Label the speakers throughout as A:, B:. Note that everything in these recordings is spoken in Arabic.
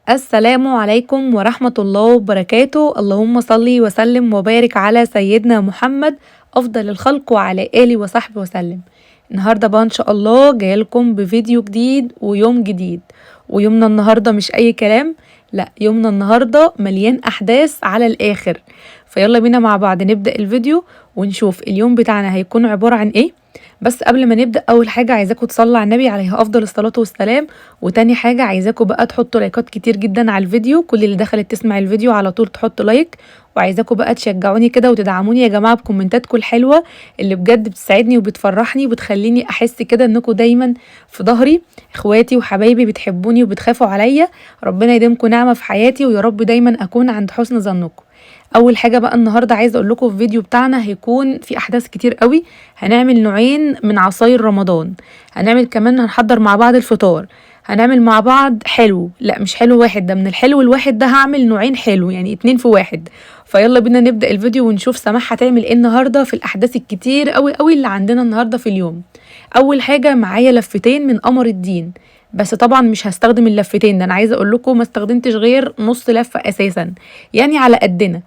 A: السلام عليكم ورحمة الله وبركاته. اللهم صل وسلم وبارك على سيدنا محمد أفضل الخلق وعلى آله وصحبه وسلم. النهاردة بقى إن شاء الله جايلكم بفيديو جديد ويوم جديد. ويومنا النهاردة مش أي كلام، لا، يومنا النهاردة مليان أحداث على الآخر. فيلا بينا مع بعض نبدأ الفيديو ونشوف اليوم بتاعنا هيكون عبارة عن إيه. بس قبل ما نبدأ، أول حاجة عايزاكم تصلوا على النبي عليه أفضل الصلاة والسلام، وتاني حاجة عايزاكم بقى تحطوا لايكات كتير جدا على الفيديو. كل اللي دخلت تسمع الفيديو على طول تحطوا لايك، وعايزاكم بقى تشجعوني كده وتدعموني يا جماعة بكومنتاتكم الحلوة اللي بجد بتساعدني وبتفرحني وبتخليني أحس كده إنكم دايما في ظهري، إخواتي وحبايبي بتحبوني وبتخافوا عليا. ربنا يديمكم نعمة في حياتي، ويا رب دايما أكون عند حسن ظنكم. اول حاجه بقى النهارده عايزه اقول لكم في الفيديو بتاعنا هيكون في احداث كتير قوي. هنعمل نوعين من عصاير رمضان، هنعمل كمان هنحضر مع بعض الفطار، هنعمل مع بعض حلو، لا مش حلو واحد، ده من الحلو الواحد ده هعمل نوعين حلو، يعني 2 في 1. فيلا بينا نبدا الفيديو ونشوف سماح هتعمل ايه النهارده في الاحداث الكتير قوي قوي اللي عندنا النهارده في اليوم. اول حاجه معايا لفتين من قمر الدين، بس طبعا مش هستخدم اللفتين ده، انا عايزه اقول لكم ما استخدمتش غير نص لفه اساسا، يعني على قدنا.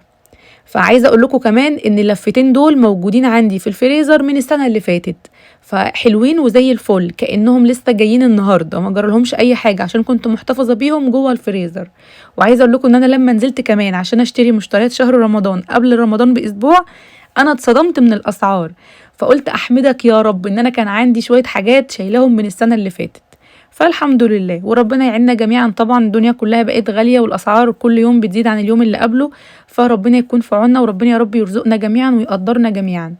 A: فعايزه اقول لكم كمان ان اللفتين دول موجودين عندي في الفريزر من السنه اللي فاتت، فحلوين وزي الفل كانهم لسه جايين النهارده، ما جرالهمش اي حاجه عشان كنت محتفظه بيهم جوه الفريزر. وعايزه اقول لكم ان انا لما نزلت كمان عشان اشتري مشتريات شهر رمضان قبل رمضان باسبوع، انا اتصدمت من الاسعار. فقلت احمدك يا رب ان انا كان عندي شويه حاجات شايلهم من السنه اللي فاتت. فالحمد لله، وربنا يعيننا جميعا. طبعا الدنيا كلها بقت غالية والأسعار كل يوم بتزيد عن اليوم اللي قبله، فربنا يكون في عوننا، وربنا يا رب يرزقنا جميعا ويقدرنا جميعا.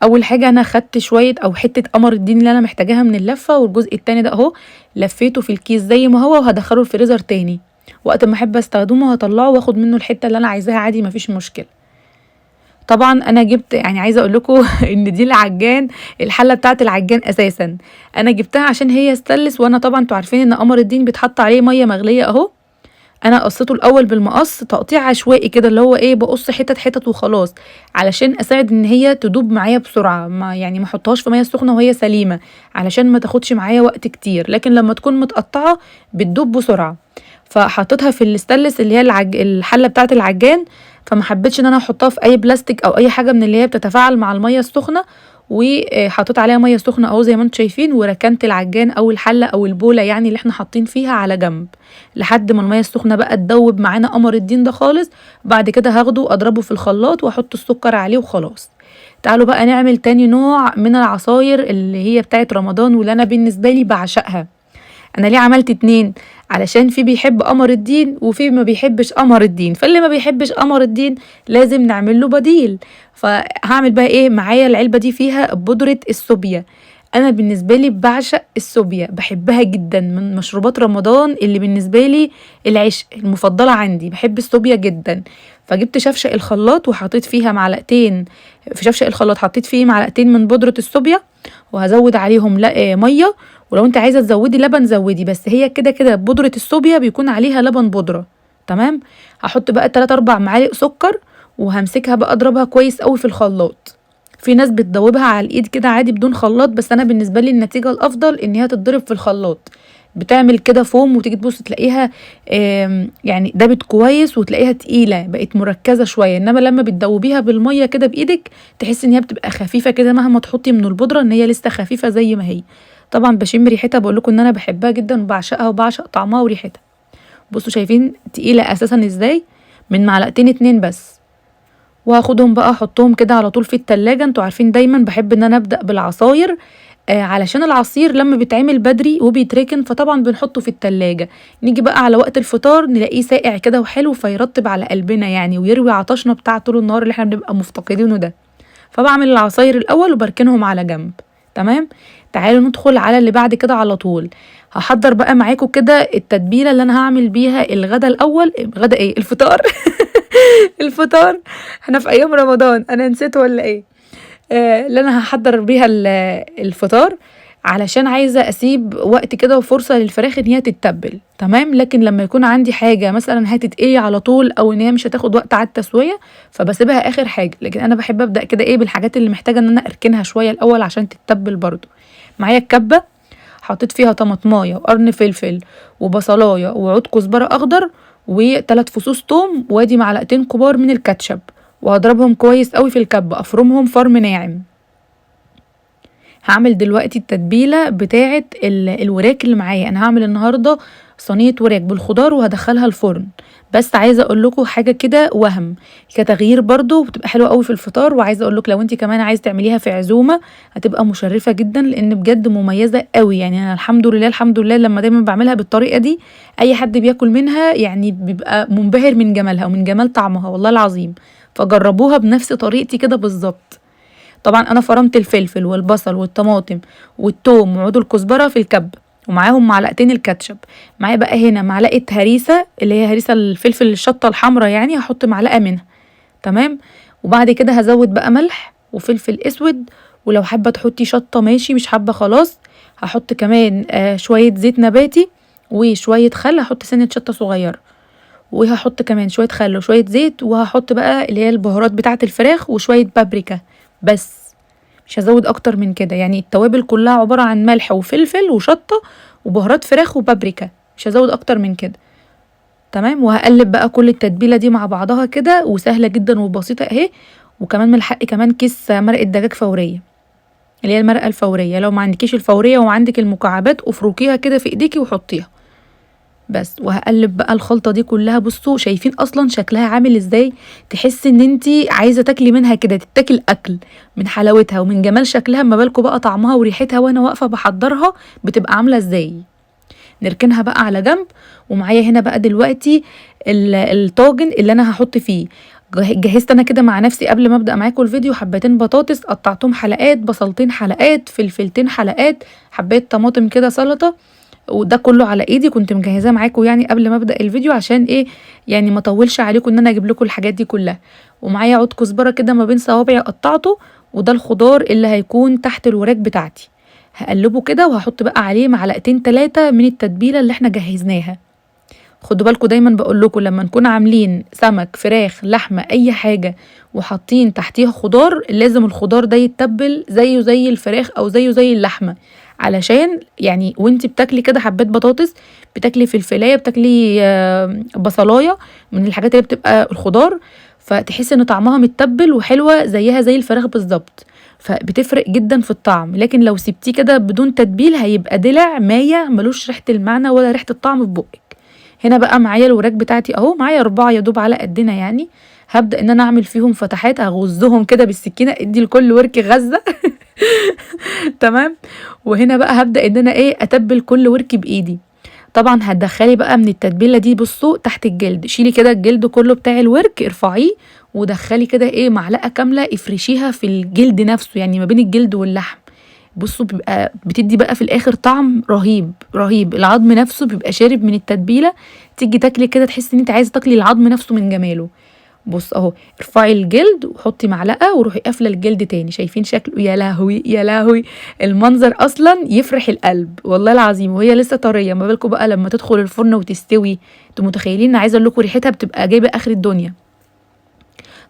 A: أول حاجة أنا خدت شوية أو حتة قمر الدين اللي أنا محتاجاها من اللفة، والجزء التاني ده أهو لفيته في الكيس زي ما هو، وهدخله الفريزر تاني. وقت ما أحب استخدمه هطلعه واخد منه الحتة اللي أنا عايزاها عادي، مفيش مشكلة. طبعا انا جبت، يعني عايزه اقول لكم ان دي العجان، الحله بتاعه العجان اساسا انا جبتها عشان هي ستانلس، وانا طبعا انتوا عارفين ان قمر الدين بيتحط عليه ميه مغليه اهو. انا قصيته الاول بالمقص تقطيع عشوائي كده، اللي هو ايه، بقص حتت حتت وخلاص، علشان اساعد ان هي تدوب معايا بسرعه، ما يعني ما احطهاش في ميه سخنه وهي سليمه، علشان ما تاخدش معايا وقت كتير، لكن لما تكون متقطعه بتدوب بسرعه. فحطيتها في الاستانلس اللي هي الحله بتاعه العجان، فما حبيتش ان انا احطها في اي بلاستيك او اي حاجه من اللي هي بتتفاعل مع الميه السخنه. وحطيت عليها ميه سخنه اهو زي ما انتم شايفين، وركنت العجان او الحله او البوله يعني اللي احنا حاطين فيها على جنب لحد ما الميه السخنه بقى تدوب معانا قمر الدين ده خالص. بعد كده هاخده اضربه في الخلاط واحط السكر عليه وخلاص. تعالوا بقى نعمل تاني نوع من العصاير اللي هي بتاعت رمضان واللي انا بالنسبه لي بعشقها. انا ليه عملت 2؟ علشان في بيحب قمر الدين وفي ما بيحبش قمر الدين، فاللي ما بيحبش قمر الدين لازم نعمل له بديل. فهعمل بقى ايه؟ معايا العلبة دي فيها بودرة السوبيا. انا بالنسبة لي بعشق السوبيا، بحبها جدا، من مشروبات رمضان اللي بالنسبة لي العشق المفضلة عندي، بحب السوبيا جدا. فجبت شفشق الخلاط وحطيت فيها معلقتين، في شفشق الخلاط حطيت فيه معلقتين من بودرة السوبيا، وهزود عليهم ميه، ولو انت عايزه تزودي لبن زودي، بس هي كده كده بودره الصوبيا بيكون عليها لبن بودره. تمام. هحط بقى 3 4 معالق سكر، وهمسكها بقى اضربها كويس قوي في الخلاط. في ناس بتدوبها على الايد كده عادي بدون خلاط، بس انا بالنسبه لي النتيجه الافضل ان هي تتضرب في الخلاط. بتعمل كده فوم، وتيجي تبص تلاقيها يعني دابت كويس، وتلاقيها تقيله بقت مركزه شويه. انما لما بتدوبيها بالميه كده بايدك تحس ان هي بتبقى خفيفه كده، مهما تحطي من البودره ان هي لسه خفيفه زي ما هي. طبعا بشم ريحتها، بقول لكم ان انا بحبها جدا وبعشقها وبعشق طعمها وريحتها. بصوا شايفين تقيله اساسا ازاي؟ من معلقتين 2 بس. وهاخدهم بقى احطهم كده على طول في التلاجة. انتوا عارفين دايما بحب ان انا ابدأ بالعصاير، علشان العصير لما بيتعمل بدري وبيتركن فطبعا بنحطه في التلاجة، نيجي بقى على وقت الفطار نلاقيه ساقع كده وحلو، فيرطب على قلبنا يعني، ويروي عطشنا بتاع طول النهار اللي احنا بنبقى مفتقدينه ده. فبعمل العصاير الاول وبركنهم على جنب. تمام. تعالوا ندخل على اللي بعد كده على طول. هحضر بقى معاكم كده التتبيله اللي انا هعمل بيها الغدا الاول. غدا ايه؟ الفطار. الفطار، احنا في ايام رمضان، انا نسيت ولا ايه؟ اللي انا هحضر بيها الفطار، علشان عايزه اسيب وقت كده وفرصه للفراخ ان هي تتبل. تمام. لكن لما يكون عندي حاجه مثلا هتتقلي على طول، او ان هي مش هتاخد وقت على التسويه، فبسيبها اخر حاجه. لكن انا بحب ابدا كده ايه بالحاجات اللي محتاجه ان انا اركنها شويه الاول عشان تتبل برضو. معايا الكبه، حطيت فيها طماطمايه وقرن فلفل وبصلايه وعود كزبره اخضر و3 فصوص توم، وادي معلقتين كبار من الكاتشب، وهضربهم كويس قوي في الكبه، افرمهم فرم ناعم. هعمل دلوقتي التتبيله بتاعه الوراك اللي معايا. انا هعمل النهارده صينيه وراك بالخضار وهدخلها الفرن. بس عايزه اقول لكم حاجه كده وهم كتغيير برضو بتبقى حلوه قوي في الفطار، وعايزه اقول لك لو انت كمان عايزه تعمليها في عزومه هتبقى مشرفه جدا، لان بجد مميزه قوي. يعني انا الحمد لله الحمد لله لما دايما بعملها بالطريقه دي اي حد بياكل منها يعني بيبقى منبهر من جمالها ومن جمال طعمها والله العظيم. فجربوها بنفس طريقتي كده بالظبط. طبعا انا فرمت الفلفل والبصل والطماطم والثوم وعود الكزبره في الكبه، ومعاهم معلقتين الكاتشب. معايا بقى هنا معلقه هريسه اللي هي هريسه الفلفل الشطه الحمراء، يعني هحط معلقه منها. تمام. وبعد كده هزود بقى ملح وفلفل اسود، ولو حابه تحطي شطه ماشي، مش حابه خلاص. هحط كمان شويه زيت نباتي وشويه خل، هحط سنه شطه صغيره، وهحط كمان شويه خل وشويه زيت، وهحط بقى اللي هي البهارات بتاعه الفراخ وشويه بابريكا بس. مش هزود اكتر من كده، يعني التوابل كلها عبارة عن ملح وفلفل وشطة وبهارات فراخ وبابريكا، مش هزود اكتر من كده. تمام. وهقلب بقى كل التتبيلة دي مع بعضها كده، وسهلة جدا وبسيطة اهي. وكمان من الحق كمان كيس مرقة دجاج فورية، اللي هي المرقة الفورية. لو ما عندكيش الفورية وعندك المكعبات افركيها كده في ايديكي وحطيها بس. وهقلب بقى الخلطه دي كلها. بصوا شايفين اصلا شكلها عامل ازاي؟ تحسي ان انتي عايزه تاكلي منها كده، تتاكل اكل من حلاوتها ومن جمال شكلها. ما بالكم بقى طعمها وريحتها وانا واقفه بحضرها بتبقى عامله ازاي. نركنها بقى على جنب. ومعايا هنا بقى دلوقتي الطاجن اللي انا هحط فيه. جهزت انا كده مع نفسي قبل ما ابدا معاكم الفيديو حبتين بطاطس قطعتهم حلقات، بصلتين حلقات، فلفلتين حلقات، حبايه طماطم كده سلطه، وده كله على ايدي كنت مجهزاه معاكم يعني قبل ما ابدا الفيديو، عشان ايه يعني ما اطولش عليكم ان انا اجيب لكم الحاجات دي كلها. ومعايا عود كزبره كده ما بين صوابعي قطعته، وده الخضار اللي هيكون تحت الوراك بتاعتي. هقلبه كده وهحط بقى عليه معلقتين 3 من التتبيله اللي احنا جهزناها. خدوا بالكم دايما بقول لكم لما نكون عاملين سمك فراخ لحمه اي حاجه وحاطين تحتيها خضار، لازم الخضار ده يتبل زيه زي الفراخ او زيه زي اللحمه، علشان يعني وانتي بتاكلي كده حبات بطاطس، بتاكلي فلفلايه، بتاكلي بصلايه من الحاجات اللي بتبقى الخضار، فتحسي ان طعمها متبل وحلوه زيها زي الفراخ بالظبط، فبتفرق جدا في الطعم. لكن لو سبتيه كده بدون تتبيل هيبقى دلع مايه ملوش ريحه المعنى ولا ريحه الطعم في بقك. هنا بقى معايا الوراك بتاعتي اهو، معايا 4 يا دوب على قدنا يعني. هبدأ ان انا اعمل فيهم فتحات، هغزهم كده بالسكينة، ادي لكل ورك غزة. تمام. وهنا بقى هبدأ ان انا ايه اتبل كل ورك بايدي. طبعا هتدخلي بقى من التتبيله دي بصوا تحت الجلد، شيلي كده الجلد كله بتاع الورك ارفعيه، ودخلي كده ايه معلقه كامله افرشيها في الجلد نفسه، يعني ما بين الجلد واللحم. بصوا بيبقى بتدي بقى في الاخر طعم رهيب رهيب. العظم نفسه بيبقى شارب من التتبيله، تيجي تاكلي كده تحسي ان انت عايزه تاكلي العظم نفسه من جماله. بص اهو، ارفعي الجلد وحطي معلقه وروحي قافله الجلد تاني. شايفين شكله؟ يا لهوي يا لهوي، المنظر اصلا يفرح القلب والله العظيم. وهي لسه طريه، ما بالكم بقى لما تدخل الفرن وتستوي، انتوا متخيلين؟ عايزه اقول لكم ريحتها بتبقى جايبه اخر الدنيا.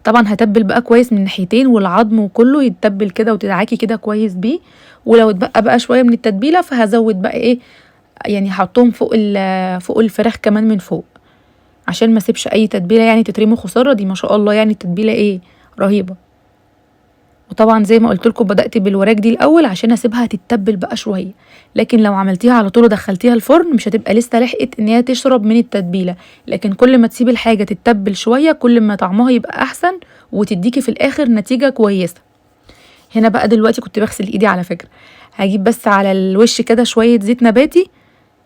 A: طبعا هتبل بقى كويس من ناحيتين، والعظم وكله يتبل كده وتدعكي كده كويس بيه. ولو اتبقى بقى شويه من التتبيله فهزود بقى ايه، يعني هحطهم فوق الفراخ كمان من فوق، عشان ما اسيبش اي تتبيله يعني تترمي خساره. دي ما شاء الله يعني التتبيله ايه رهيبه. وطبعا زي ما قلت لكم بدات بالوراك دي الاول عشان اسيبها تتبل بقى شويه، لكن لو عملتيها على طول ودخلتيها الفرن مش هتبقى لسه لحقت ان هي تشرب من التتبيله. لكن كل ما تسيبي الحاجه تتبل شويه كل ما طعمها يبقى احسن وتديكي في الاخر نتيجه كويسه. هنا بقى دلوقتي كنت بغسل ايدي على فكره، هجيب بس على الوش كده شويه زيت نباتي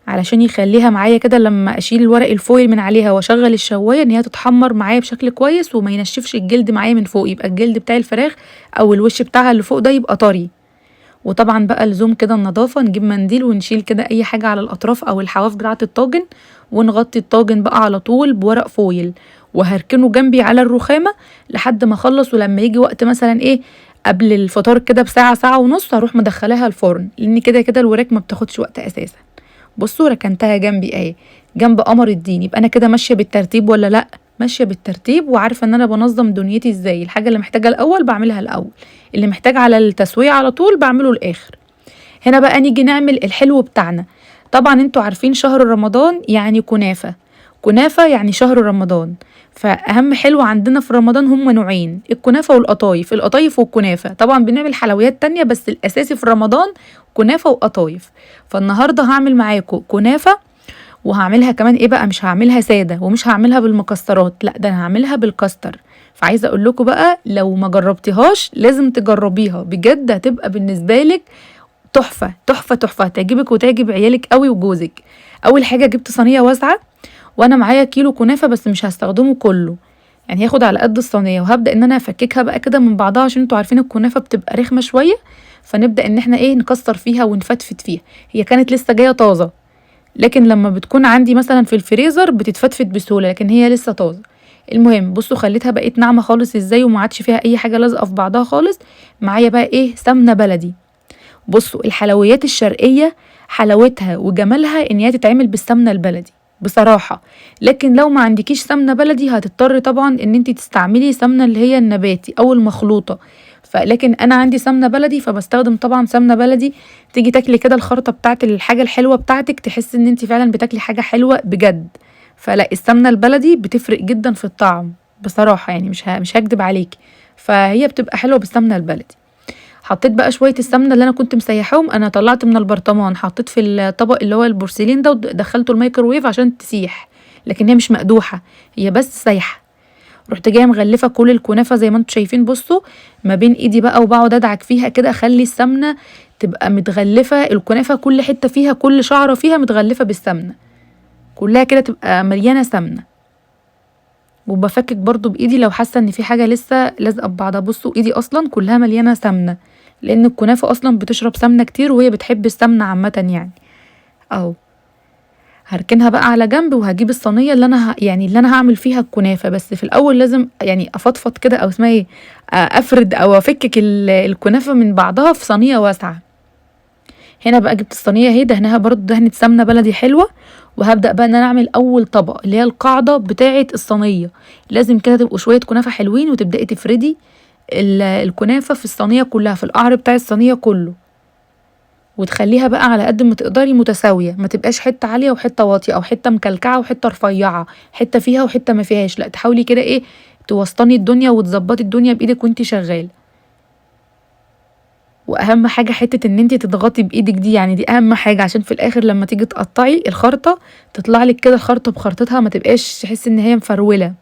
A: علشان يخليها معايا كده لما اشيل الورق الفويل من عليها واشغل الشوايه ان هي تتحمر معايا بشكل كويس وما ينشفش الجلد معايا من فوق، يبقى الجلد بتاع الفراخ او الوش بتاعها اللي فوق ده يبقى طري. وطبعا بقى لزوم كده النظافه، نجيب منديل ونشيل كده اي حاجه على الاطراف او الحواف بتاعه الطاجن، ونغطي الطاجن بقى على طول بورق فويل، وهركنه جنبي على الرخامه لحد ما اخلص. ولما يجي وقت مثلا ايه قبل الفطار كده بساعه ساعه ونص هروح مدخلاها الفرن، لان كده كده الوراك ما بتاخدش وقت اساسا. بصوا ركنتها جنبي اهي جنب قمر الدين. يبقى انا كده ماشيه بالترتيب ولا لا؟ ماشيه بالترتيب وعارفه ان انا بنظم دنيتي ازاي. الحاجه اللي محتاجه الاول بعملها الاول، اللي محتاج على التسويه على طول بعمله الاخر. هنا بقى نيجي نعمل الحلو بتاعنا. طبعا انتوا عارفين شهر رمضان يعني كنافة، كنافة يعني شهر رمضان. فأهم حلو عندنا في رمضان هما نوعين، الكنافة والقطايف، القطايف والكنافة. طبعا بنعمل حلويات تانية بس الأساسي في رمضان كنافة وقطايف. فالنهاردة هعمل معاكم كنافة، وهعملها كمان ايه بقى، مش هعملها سادة ومش هعملها بالمكسرات، لا ده انا هعملها بالكاستر. فعايزة اقول لكم بقى لو ما جربتيهاش لازم تجربيها بجد، هتبقى بالنسبة لك تحفة تحفة تحفة، هتعجبك وتعجب عيالك قوي وجوزك. اول حاجة جبت صينية واسعة، وانا معايا كيلو كنافة بس مش هستخدمه كله، يعني هاخد على قد الصينية، وهبدأ ان انا افككها بقى كده من بعضها عشان انتوا عارفين الكنافة بتبقى رخمة شوية. فنبدأ ان احنا ايه نكسر فيها ونفتفت فيها. هي كانت لسه جاية طازة، لكن لما بتكون عندي مثلا في الفريزر بتتفتفت بسهولة، لكن هي لسه طازة. المهم بصوا خليتها بقيت ناعمة خالص ازاي، وما عادش فيها اي حاجة لازقة في بعضها خالص. معايا بقى ايه سمنة بلدي. بصوا الحلويات الشرقية حلاوتها وجمالها ان هي تتعمل بالسمنة البلدي بصراحة. لكن لو ما عندكيش سمنة بلدي هتضطري طبعا ان انتي تستعملي سمنة اللي هي النباتي او المخلوطة. فلكن انا عندي سمنة بلدي فبستخدم طبعا سمنة بلدي. تيجي تاكلي كده الخلطة بتاعت الحاجة الحلوة بتاعتك تحس ان انتي فعلا بتاكلي حاجة حلوة بجد. فلا السمنة البلدي بتفرق جدا في الطعم بصراحة، يعني مش هكدب عليكي. فهي بتبقى حلوة بالسمنة البلدي. حطيت بقى شوية السمنة اللي انا كنت مسيحاهم، انا طلعت من البرطمان حطيت في الطبق اللي هو البورسلين ده ودخلته الميكروويف عشان تسيح، لكن هي مش مقدوحة، هي بس سايحة. رحت جايه مغلفه كل الكنافه زي ما انتم شايفين، بصوا ما بين ايدي بقى وبقعد ادعك فيها كده اخلي السمنه تبقى متغلفه الكنافه، كل حته فيها كل شعره فيها متغلفه بالسمنه، كلها كده تبقى مليانه سمنه. وبفكك برضو بايدي لو حاسه ان في حاجه لسه لازقه ببعضها. بصوا ايدي اصلا كلها مليانه سمنه، لان الكنافه اصلا بتشرب سمنه كتير وهي بتحب السمنه عامه يعني. اهو هركنها بقى على جنب، وهجيب الصينيه اللي انا يعني اللي انا هعمل فيها الكنافه. بس في الاول لازم يعني افضفض كده او اسمها ايه، افرد او افكك الكنافه من بعضها في صينيه واسعه. هنا بقى جبت الصينيه اهي دهنها برضو دهنه سمنه بلدي حلوه. وهبدا بقى ان انا اعمل اول طبق اللي هي القاعده بتاعه الصينيه. لازم كده تبقوا شويه كنافه حلوين، وتبداي تفردي الكنافه في الصينيه كلها، في القعر بتاع الصينيه كله، وتخليها بقى على قد ما تقدري متساوية، ما تبقاش حتة عالية وحتة واطية او حتة مكلكعة وحتة رفيعة، حتة فيها وحتة ما فيهاش، لا تحاولي كده ايه توسطني الدنيا وتظبطي الدنيا بايدك وانتي شغالة. واهم حاجة حتة ان انتي تضغطي بايدك دي، يعني دي اهم حاجة عشان في الاخر لما تيجي تقطعي الخرطة تطلع لك كده الخرطة بخرطتها، ما تبقاش تحسي ان هي مفرولة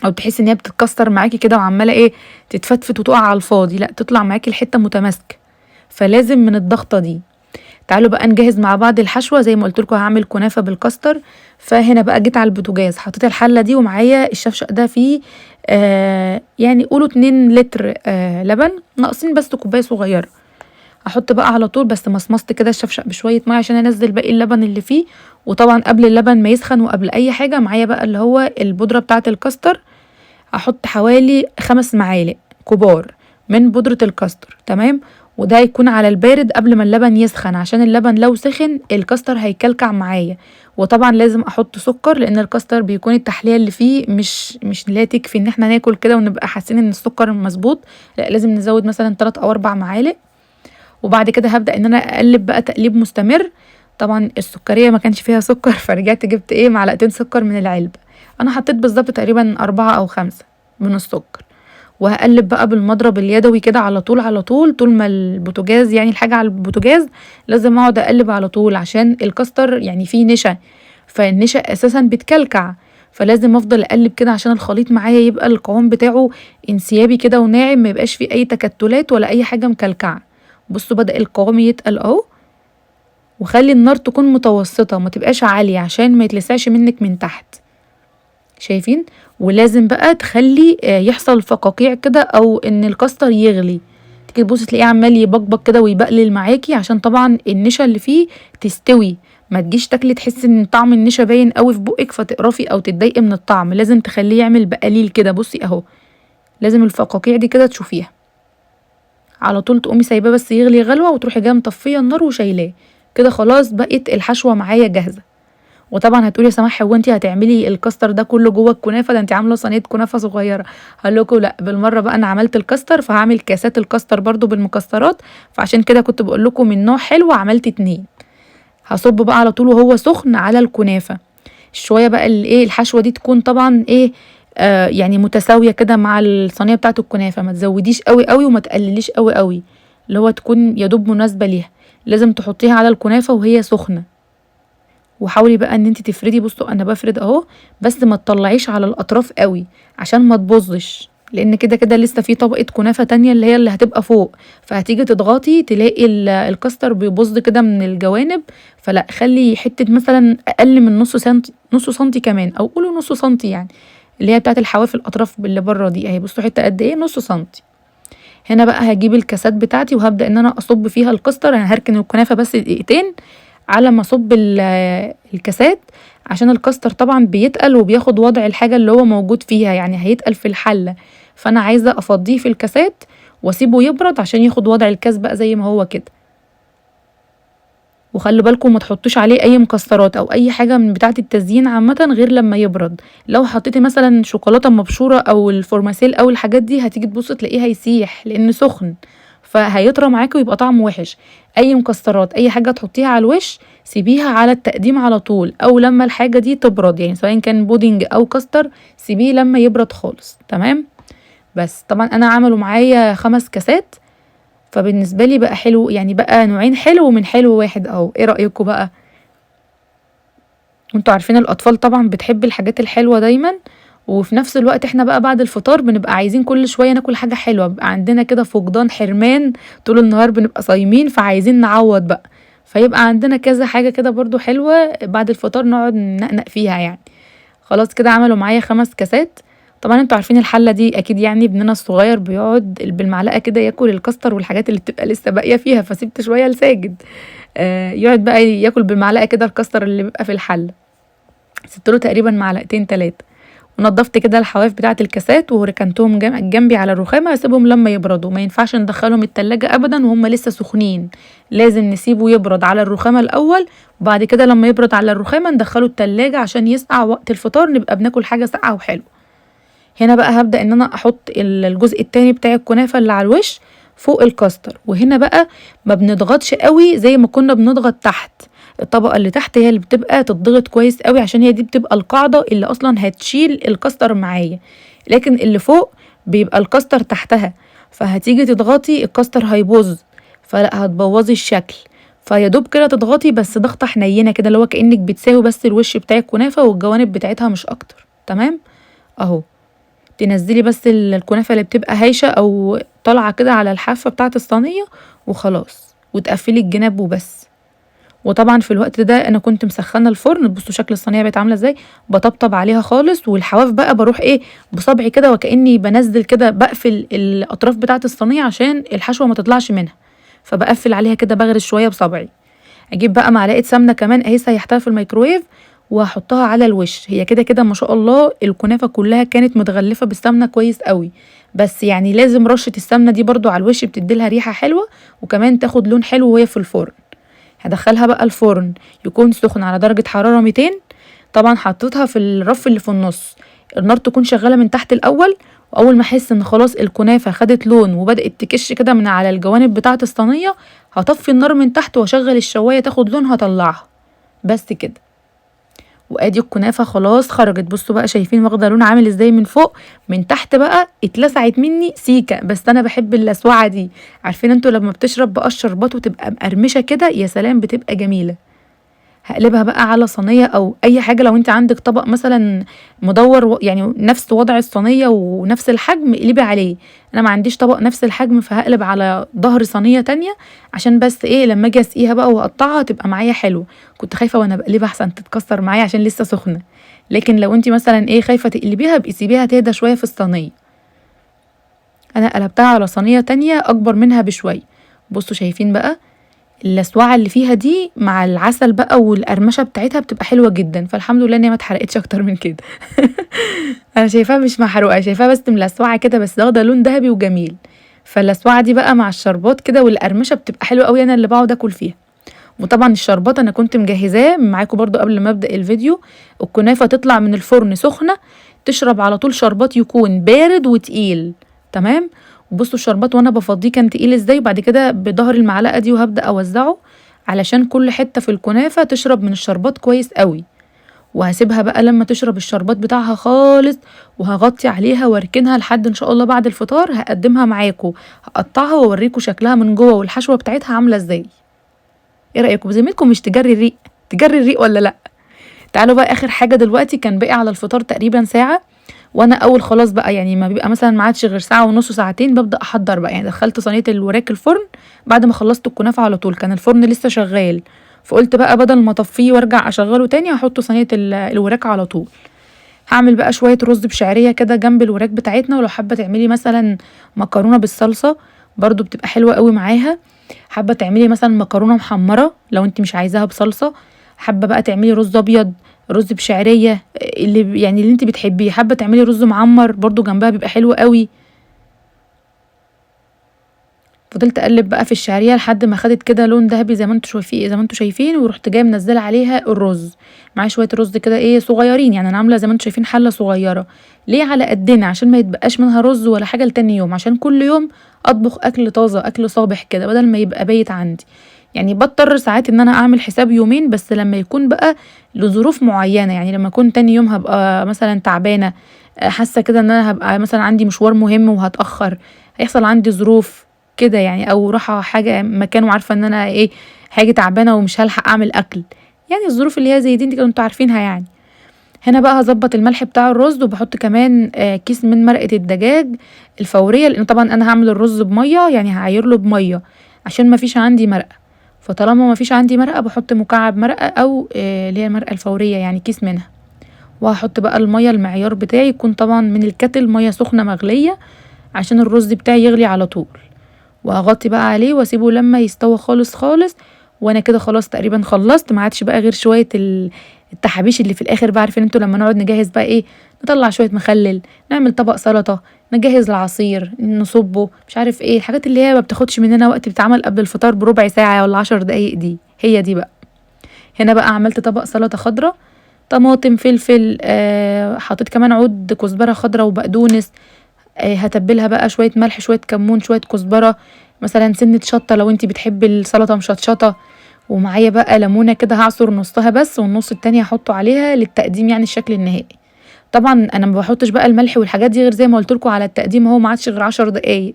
A: او تحسي ان هي بتتكسر معاكي كده وعمالة ايه تتفتفت وتقع على الفاضي، لا تطلع معاكي الحتة متماسكة. فلازم من الضغطة دي. تعالوا بقى نجهز مع بعض الحشوة. زي ما قلت لكم هعمل كنافة بالكاستر. فهنا بقى جيت على البوتاجاز حطيت الحلة دي، ومعايا الشفشق ده فيه يعني قولوا 2 لتر لبن، ناقصين بس كوباية صغيرة. احط بقى على طول بس مصمصت كده الشفشق بشوية مية عشان انزل باقي اللبن اللي فيه. وطبعا قبل اللبن ما يسخن وقبل اي حاجة معايا بقى اللي هو البودرة بتاعة الكاستر. احط حوالي 5 معالق كبار من بودرة الكاستر، تمام. وده يكون على البارد قبل ما اللبن يسخن، عشان اللبن لو سخن الكاستر هيكلكع معايا. وطبعا لازم احط سكر، لان الكاستر بيكون التحلية اللي فيه مش لا تكفي ان احنا ناكل كده ونبقى حاسين ان السكر مظبوط، لا لازم نزود مثلا 3 او 4 معالق. وبعد كده هبدأ ان انا اقلب بقى تقليب مستمر. طبعا السكرية ما كانش فيها سكر فرجعت جبت ايه معلقتين سكر من العلبة. انا حطيت بالظبط تقريبا 4 أو 5 من السكر. وهقلب بقى بالمضرب اليدوي كده على طول على طول، طول ما البوتاجاز يعني الحاجة على البوتاجاز لازم اقعد اقلب على طول، عشان الكاستر يعني فيه نشا، فالنشا اساسا بتكلكع. فلازم افضل اقلب كده عشان الخليط معايا يبقى القوام بتاعه انسيابي كده وناعم، ما يبقاش فيه اي تكتلات ولا اي حاجة مكلكعة. بصوا بدأ القوام يتقل اهو. وخلي النار تكون متوسطة ما تبقاش عالية عشان ما يتلسعش منك من تحت، شايفين. ولازم بقى تخلي يحصل فقاقيع كده او ان الكاستر يغلي، تيجي تبصي تلاقيه عمال يبقبق كده ويبقلل معاكي، عشان طبعا النشا اللي فيه تستوي. ما تجيش تاكلي تحسي ان طعم النشا باين قوي في بقك فتقرفي او تتضايقي من الطعم، لازم تخليه يعمل بقليل كده. بصي اهو لازم الفقاقيع دي كده تشوفيها على طول، تقومي سايباه بس يغلي غلوه وتروحي جايه مطفيه النار وشايلاه كده. خلاص بقت الحشوه معايا جاهزه. وطبعا هتقولي يا سماح هو انت هتعملي الكاستر ده كله جوه الكنافه؟ ده انت عامله صينيه كنافه صغيره. هقول لكم لا، بالمره بقى انا عملت الكاستر، فهعمل كاسات الكاستر برضو بالمكسرات، فعشان كده كنت بقول لكم من نوع حلو عملت 2. هصب بقى على طول وهو سخن على الكنافه. شويه بقى الايه الحشوه دي تكون طبعا ايه يعني متساويه كده مع الصينيه بتاعه الكنافه، ما تزوديش قوي قوي وما تقلليش قوي قوي، اللي هو تكون يا دوب مناسبه ليها. لازم تحطيها على الكنافه وهي سخنه. وحاولي بقى ان انت تفردي، بصوا انا بفرد اهو، بس ما تطلعيش على الاطراف قوي عشان ما تبوظش، لان كده كده لسه في طبقه كنافه تانية اللي هي اللي هتبقى فوق، فهتيجي تضغطي تلاقي الكاستر بيبوظ كده من الجوانب. فلا، خلي حته مثلا اقل من نص سنتي، نص سنتي كمان، او قولوا نص سنتي يعني، اللي هي بتاعت الحواف الاطراف اللي بره دي اهي. بصوا حته قد ايه، نص سنتي. هنا بقى هجيب الكاسات بتاعتي وهبدا ان انا اصب فيها الكاستر. انا هركن الكنافه بس دقيقتين على ما اصب الكاسات، عشان الكاستر طبعا بيتقل وبياخد وضع الحاجه اللي هو موجود فيها، يعني هيتقل في الحله. فانا عايزه افضيه في الكاسات واسيبه يبرد عشان ياخد وضع الكاس بقى زي ما هو كده. وخلوا بالكم ما تحطوش عليه اي مكسرات او اي حاجه من بتاعه التزيين عامه غير لما يبرد. لو حطيتي مثلا شوكولاته مبشوره او الفورماسيل او الحاجات دي، هتيجي تبص تلاقيه هيسيح لان سخن، فهيطرى معاكي ويبقى طعمه وحش. اي مكسرات اي حاجه تحطيها على الوش سيبيها على التقديم على طول، او لما الحاجه دي تبرد، يعني سواء كان بودنج او كاستر سيبيه لما يبرد خالص. تمام. بس طبعا انا عملوا معايا 5 كاسات، فبالنسبه لي بقى حلو، يعني بقى نوعين حلو من حلو واحد اهو. ايه رايكم بقى؟ وانتوا عارفين الاطفال طبعا بتحب الحاجات الحلوه دايما، وفي نفس الوقت احنا بقى بعد الفطار بنبقى عايزين كل شويه ناكل حاجه حلوه، بيبقى عندنا كده فقدان حرمان، طول النهار بنبقى صايمين فعايزين نعوض بقى، فيبقى عندنا كذا حاجه كده برضو حلوه بعد الفطار نقعد ننقنق فيها يعني. خلاص كده عملوا معايا 5 كاسات. طبعا انتوا عارفين الحله دي اكيد، يعني ابننا الصغير بيقعد بالمعلقه كده ياكل الكاستر والحاجات اللي بتبقى لسه باقيه فيها، فسيبت شويه لساجد يقعد بقى ياكل بالمعلقه كده الكاستر اللي بيبقى في الحله. سبت له تقريبا معلقتين 3. ونضفت كده الحواف بتاعه الكاسات وركنتهم جنبي على الرخامه، اسيبهم لما يبردوا. ما ينفعش ندخلهم التلاجة ابدا وهم لسه سخنين، لازم نسيبه يبرد على الرخامه الاول، وبعد كده لما يبرد على الرخامه ندخله التلاجة عشان يسقع وقت الفطار نبقى بناكل حاجه ساقعه وحلوه. هنا بقى هبدأ ان انا احط الجزء التاني بتاع الكنافة اللي على الوش فوق الكاستر. وهنا بقى ما بنضغطش قوي زي ما كنا بنضغط تحت، الطبقة اللي تحت هي اللي بتبقى تضغط كويس قوي، عشان هي دي بتبقى القاعدة اللي اصلا هتشيل الكاستر معايا، لكن اللي فوق بيبقى الكاستر تحتها، فهتيجي تضغطي الكاستر هيبوظ، فلا هتبوظي الشكل. فيا دوب كده تضغطي بس ضغطة حنينة كده، اللي هو كأنك بتساوي بس الوش بتاع الكنافة والجوانب بتاعتها مش اكتر. تمام اهو. تنزلي بس الكنافة اللي بتبقى هايشة او طالعة كده على الحافة بتاعة الصينية وخلاص، وتقفلي الجناب وبس. وطبعا في الوقت ده انا كنت مسخنه الفرن، بصوا شكل الصينيه بقت عامله ازاي، بطبطب عليها خالص، والحواف بقى بروح ايه بصبعي كده وكاني بنزل كده، بقفل الاطراف بتاعه الصينيه عشان الحشوه ما تطلعش منها، فبقفل عليها كده بغرز شويه بصبعي. اجيب بقى معلقه سمنه كمان اهي سيحتها في الميكرويف وهحطها على الوش. هي كده كده ما شاء الله الكنافه كلها كانت متغلفه بالسمنه كويس قوي، بس يعني لازم رشه السمنه دي برضو على الوش بتديلها ريحه حلوه، وكمان تاخد لون حلو وهي في الفرن. هدخلها بقى الفرن يكون سخن على درجه حراره 200. طبعا حطيتها في الرف اللي في النص، النار تكون شغاله من تحت الاول، واول ما احس ان خلاص الكنافه خدت لون وبدات تكش كده من على الجوانب بتاعه الصينيه، هطفي النار من تحت واشغل الشوايه تاخد لون، هطلعها بس كده. وادي الكنافه خلاص خرجت. بصوا بقى شايفين واخده لون عامل ازاي من فوق، من تحت بقى اتلسعت مني سيكه، بس انا بحب اللسوعه دي. عارفين انتوا لما بتشرب بقى الشربات وتبقى مقرمشه كده، يا سلام بتبقى جميله. هقلبها بقى على صينيه او اي حاجه، لو انت عندك طبق مثلا مدور يعني نفس وضع الصينيه ونفس الحجم اقلبي عليه. انا ما عنديش طبق نفس الحجم، فهقلب على ظهر صينيه تانية عشان بس ايه لما اجي اسقيها بقى واقطعها تبقى معايا حلو. كنت خايفه وانا بقلبها احسن تتكسر معايا عشان لسه سخنه، لكن لو انت مثلا ايه خايفه تقلبيها بقي سيبيها تهدى شويه في الصينيه. انا قلبتها على صينيه تانية اكبر منها بشويه. بصوا شايفين بقى اللسوعه اللي فيها دي مع العسل بقى والقرمشه بتاعتها بتبقى حلوه جدا، فالحمد لله ان هي ما اتحرقتش اكتر من كده. انا شايفاها مش محروقه، شايفاها بس ملسوعه كده، بس واخده لون ذهبي وجميل. فاللسوعه دي بقى مع الشربات كده والقرمشه بتبقى حلوه قوي، انا اللي بقعد اكل فيها. وطبعا الشربات انا كنت مجهزاه معاكم برضو قبل ما ابدا الفيديو. الكنافه تطلع من الفرن سخنه، تشرب على طول شربات يكون بارد وتقيل. تمام. وبصوا الشربات وانا بفضيه كان تقيل ازاي، وبعد كده بظهر المعلقه دي وهبدا اوزعه علشان كل حته في الكنافه تشرب من الشربات كويس قوي. وهسيبها بقى لما تشرب الشربات بتاعها خالص، وهغطي عليها واركنها لحد ان شاء الله بعد الفطار هقدمها معاكم، هقطعها واوريكم شكلها من جوه والحشوه بتاعتها عامله ازاي. ايه رايكم؟ بذمتكم مش تجري الريق؟ تجري الريق ولا لا؟ تعالوا بقى اخر حاجه دلوقتي، كان باقي على الفطار تقريبا ساعه، وانا اول خلاص بقى يعني ما بيبقى مثلا ما عادش غير ساعه ونص ساعتين ببدا احضر بقى. يعني دخلت صينيه الوراك الفرن بعد ما خلصت الكنافه على طول، كان الفرن لسه شغال، فقلت بقى بدل ما اطفيه وارجع اشغله تاني هحطه صينيه الوراك على طول. هعمل بقى شويه رز بشعريه كده جنب الوراك بتاعتنا، ولو حابه تعملي مثلا مكرونه بالصلصه برضو بتبقى حلوه قوي معاها. حابه تعملي مثلا مكرونه محمره لو انت مش عايزاها بصلصه، حابه بقى تعملي رز ابيض، رز بشعريه، اللي يعني اللي انت بتحبيه. حابه تعملي رز معمر برضو جنبها بيبقى حلو قوي. فضلت اقلب بقى في الشعريه لحد ما خدت كده لون ذهبي زي ما انتوا شايفين، ورحت جايه منزله عليها الرز معايا شويه رز كده ايه صغيرين. يعني انا عامله زي ما انتوا شايفين حله صغيره، ليه؟ على قدنا عشان ما يتبقاش منها رز ولا حاجه لتاني يوم، عشان كل يوم اطبخ اكل طازه اكل صابح كده بدل ما يبقى بايت عندي. يعني بضطر ساعات ان انا اعمل حساب يومين بس لما يكون بقى لظروف معينه، يعني لما اكون تاني يوم هبقى مثلا تعبانه، حاسه كده ان انا هبقى مثلا عندي مشوار مهم وهتاخر، هيحصل عندي ظروف كده يعني، او رايحه حاجه مكان وعارفه ان انا ايه حاجه تعبانه ومش هلحق اعمل اكل، يعني الظروف اللي هي زي دي انتوا عارفينها يعني. هنا بقى هظبط الملح بتاع الرز، وبحط كمان كيس من مرقه الدجاج الفوريه، لان طبعا انا هعمل الرز بميه، يعني هعاير له بميه عشان ما فيش عندي مرقه. فطالما ما فيش عندي مرقه بحط مكعب مرقه او اللي هي المرقه الفوريه يعني كيس منها. وهحط بقى الميه المعيار بتاعي يكون طبعا من الكتل ميه سخنه مغليه عشان الرز بتاعي يغلي على طول. وهغطي بقى عليه واسيبه لما يستوى خالص خالص. وانا كده خلاص تقريبا خلصت، ما عادش بقى غير شويه التحابيش اللي في الاخر بقى. عارفين انتوا لما نقعد نجهز بقى ايه، نطلع شويه مخلل، نعمل طبق سلطه، نجهز العصير نصبه، مش عارف ايه الحاجات اللي هي ما بتاخدش مننا وقت، بتتعمل قبل الفطار بربع ساعه ولا 10 دقايق، دي هي دي بقى. هنا بقى عملت طبق سلطه خضراء، طماطم فلفل، حطيت كمان عود كزبره خضراء وبقدونس. هتبلها بقى شويه ملح شويه كمون شويه كزبره، مثلا سنه شطه لو انتي بتحبي السلطه مشطشطه. ومعايا بقى ليمونه كده هعصر نصها بس، والنص التاني هحطه عليها للتقديم يعني الشكل النهائي. طبعا انا ما بحطش بقى الملح والحاجات دي غير زي ما قلت لكم على التقديم، هو ما عادش غير 10 دقايق.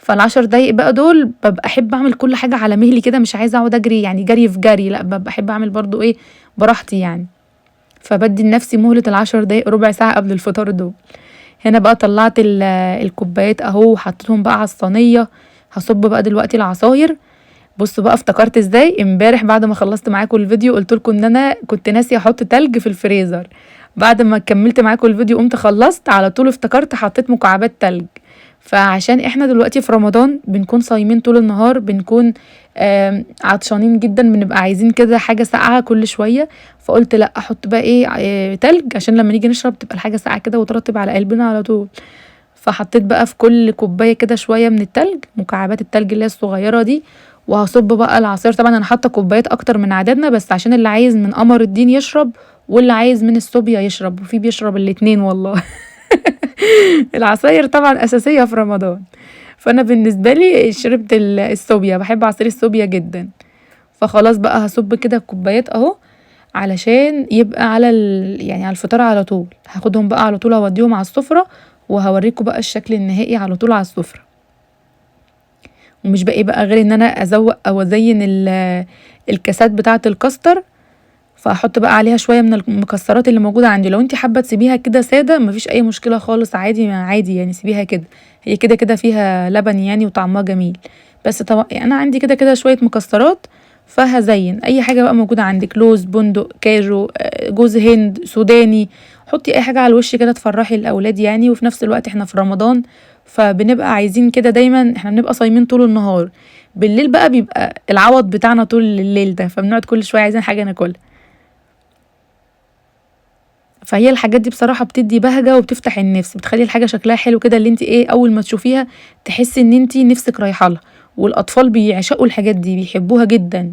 A: فال10 دقايق بقى دول ببقى احب اعمل كل حاجه على مهلي كده، مش عايزه اقعد اجري يعني جري في جري، لا ببقى احب اعمل برضو ايه براحتي يعني. فبدي لنفسي مهله ال10 دقايق ربع ساعه قبل الفطار دول. هنا بقى طلعت الكوبايات اهو وحطيتهم بقى على الصينيه. هصب بقى دلوقتي العصاير. بصوا بقى افتكرت ازاي امبارح بعد ما خلصت معاكم الفيديو قلت لكم ان انا كنت ناسيه احط تلج في الفريزر. بعد ما كملت معاكم الفيديو قمت خلصت على طول افتكرت حطيت مكعبات تلج. فعشان احنا دلوقتي في رمضان بنكون صايمين طول النهار، بنكون عطشانين جدا، بنبقى عايزين كده حاجه ساقعه كل شويه. فقلت لا احط بقى ايه تلج عشان لما نيجي نشرب تبقى الحاجه ساقعه كده وترطب على قلبنا على طول. فحطيت بقى في كل كوبايه كده شويه من التلج، مكعبات التلج اللي هي الصغيره دي. وهصب بقى العصير. طبعا انا حاطه كوبايات اكتر من عددنا بس عشان اللي عايز من قمر الدين يشرب واللي عايز من الصوبيا يشرب، وفي بيشرب الاتنين والله. العصاير طبعا اساسيه في رمضان، فانا بالنسبه لي شربت الصوبيا، بحب عصير الصوبيا جدا. فخلاص بقى هصب كده كوبايات اهو علشان يبقى على يعني على الفطار على طول. هاخدهم بقى على طول اوديهم على السفره، وهوريكم بقى الشكل النهائي على طول على السفره. ومش باقي بقى غير ان انا ازوق او ازين الكاسات بتاعه الكاستر. فهحط بقى عليها شويه من المكسرات اللي موجوده عندي. لو انت حابه تسيبيها كده ساده مفيش اي مشكله خالص، عادي عادي يعني سيبيها كده، هي كده كده فيها لبن يعني وطعمها جميل. بس طبعا انا عندي كده كده شويه مكسرات، فهزين اي حاجه بقى موجوده عندك، لوز بندق كاجو جوز هند سوداني. حطي اي حاجه على الوش كده تفرحي الاولاد يعني. وفي نفس الوقت احنا في رمضان فبنبقى عايزين كده دايما، احنا بنبقى صايمين طول النهار، بالليل بقى بيبقى العوض بتاعنا طول الليل ده، فبنقعد كل شويه عايزين حاجه ناكلها. فهي الحاجات دي بصراحه بتدي بهجه وبتفتح النفس، بتخلي الحاجه شكلها حلو كده، اللي انت ايه اول ما تشوفيها تحسي ان انت نفسك رايحه لها. والاطفال بيعشقوا الحاجات دي بيحبوها جدا.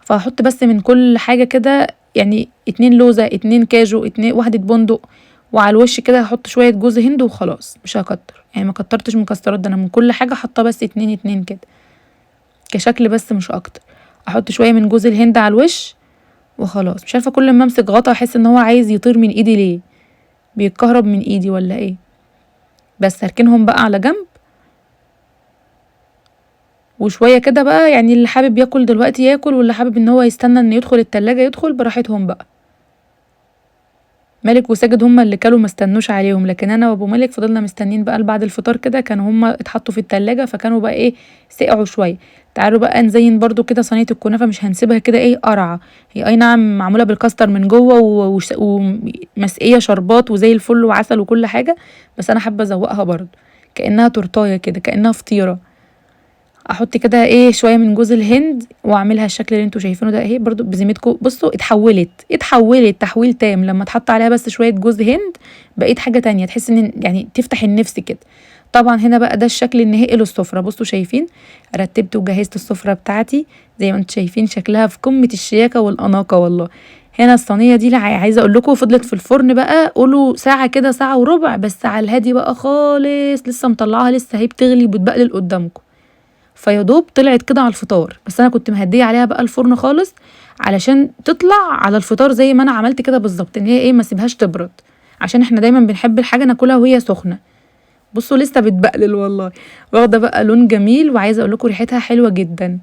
A: فهحط بس من كل حاجه كده، يعني 2 لوزه، 2 كاجو، 2 واحده بندق، وعلى الوش كده هحط شويه جوز هند وخلاص، مش هكتر يعني، ما كترتش مكسرات، ده انا من كل حاجه حاطه بس 2 2 كده كشكل بس مش اكتر. احط شويه من جوز الهند على الوش وخلاص. مش عارفه كل ما امسك غطا احس ان هو عايز يطير من ايدي، ليه بيتكهرب من ايدي ولا ايه؟ بس هركنهم بقى على جنب. وشويه كده بقى، يعني اللي حابب ياكل دلوقتي ياكل، واللي حابب ان هو يستنى ان يدخل التلاجة يدخل براحتهم بقى. مالك وساجد هما اللي كلوا ما استنوش عليهم، لكن انا وابو مالك فضلنا مستنين بقى بعد الفطار كده، كانوا هما اتحطوا في التلاجة فكانوا بقى ايه، سقعوا شويه. تعالوا بقى نزين برضو كده صينيه الكنافه، مش هنسيبها كده ايه قرعه، هي اي نعم معموله بالكاستر من جوه ومسقيه شربات وزي الفل وعسل وكل حاجه، بس انا حابه ازوقها برضو كانها تورتايه كده، كانها فطيره. احط كده ايه شويه من جوز الهند واعملها الشكل اللي انتوا شايفينه ده اهي، برضو بذمتكم بصوا اتحولت تحويل تام لما اتحط عليها بس شويه جوز هند، بقيت حاجه تانية، تحس ان يعني تفتح النفس كده. طبعا هنا بقى ده الشكل النهائي للسفره، بصوا شايفين رتبت وجهزت السفره بتاعتي زي ما انتوا شايفين، شكلها في قمه الشياكه والاناقه والله. هنا الصينيه دي عايزه اقول لكم فضلت في الفرن بقى قولوا ساعه كده، ساعه وربع، بس على الهادي بقى خالص، لسه مطلعاها لسه هي بتغلي وبتبقلل قدامكم، فيا دوب طلعت كده على الفطار. بس انا كنت مهديه عليها بقى الفرن خالص علشان تطلع على الفطار زي ما انا عملت كده بالظبط، ان هي ايه ما سيبهاش تبرد، عشان احنا دايما بنحب الحاجه ناكلها وهي سخنه. بصوا لسه بتبقلل والله، واخده بقى لون جميل، وعايزه اقول لكم ريحتها حلوه جدا.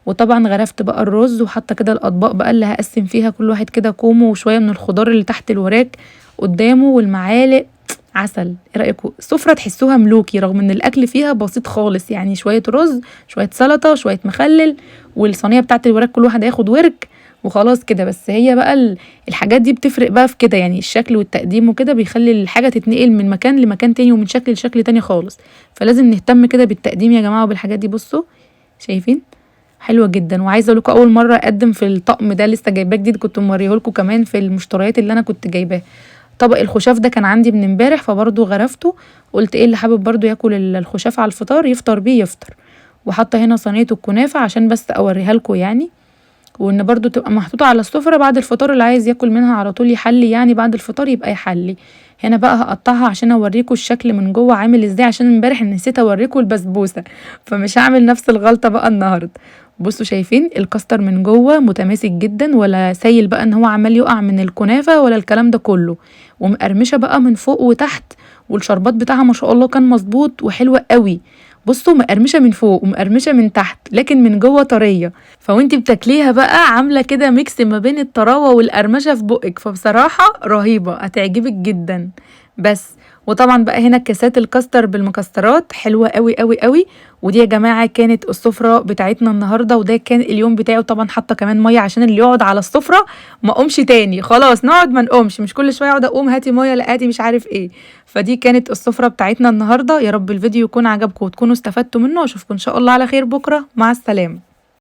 A: وطبعا غرفت بقى الرز وحاطه كده الاطباق بقى اللي هقسم فيها، كل واحد كده كومه وشويه من الخضار اللي تحت الوراك قدامه والمعالق. عسل. ايه رايكم؟ سفره تحسوها ملوكي رغم ان الاكل فيها بسيط خالص، يعني شويه رز، شويه سلطه، شويه مخلل، والصينيه بتاعت الوراك كل واحد هياخد ورك وخلاص كده. بس هي بقى الحاجات دي بتفرق بقى في كده، يعني الشكل والتقديم وكده بيخلي الحاجه تتنقل من مكان لمكان تاني ومن شكل لشكل تاني خالص، فلازم نهتم كده بالتقديم يا جماعه وبالحاجات دي. بصوا شايفين حلوه جدا. وعايزه اقول لكم اول مره اقدم في الطقم ده، لسه جايباه جديد، كنت موريه لكم كمان في المشتريات اللي انا كنت جايباه. طبق الخشاف ده كان عندي من امبارح فبرضه غرفته، قلت ايه اللي حابب برضه ياكل الخشاف على الفطار يفطر بيه يفطر. وحاطه هنا صينيه الكنافه عشان بس اوريها لكم يعني، وان برضو تبقى محطوطه على السفره بعد الفطار، اللي عايز ياكل منها على طول يحلي يعني بعد الفطار يبقى يحلي. هنا بقى هقطعها عشان اوريكم الشكل من جوه عامل ازاي، عشان امبارح نسيت اوريكم البسبوسه، فمش هعمل نفس الغلطه بقى النهارده. بصوا شايفين الكاستر من جوه متماسك جدا، ولا سايل بقى ان هو عمال يقع من الكنافه ولا الكلام ده كله، ومقرمشه بقى من فوق وتحت، والشربات بتاعها ما شاء الله كان مظبوط وحلوه قوي. بصوا مقرمشه من فوق ومقرمشه من تحت، لكن من جوه طريه، فوانتي بتاكليها بقى عامله كده ميكس ما بين الطراوه والقرمشه في بقك، فبصراحه رهيبه هتعجبك جدا. بس وطبعا بقى هنا كاسات الكاستر بالمكسرات حلوه قوي قوي قوي. ودي يا جماعه كانت السفره بتاعتنا النهارده، وده كان اليوم بتاعي. طبعا حاطه كمان ميه عشان اللي يقعد على السفره ما قومش تاني، خلاص نقعد ما نقومش، مش كل شويه اقعد اقوم هاتي ميه لا هاتي مش عارف ايه. فدي كانت السفره بتاعتنا النهارده. يا رب الفيديو يكون عجبكم وتكونوا استفدتوا منه، واشوفكم ان شاء الله على خير بكره، مع السلامه.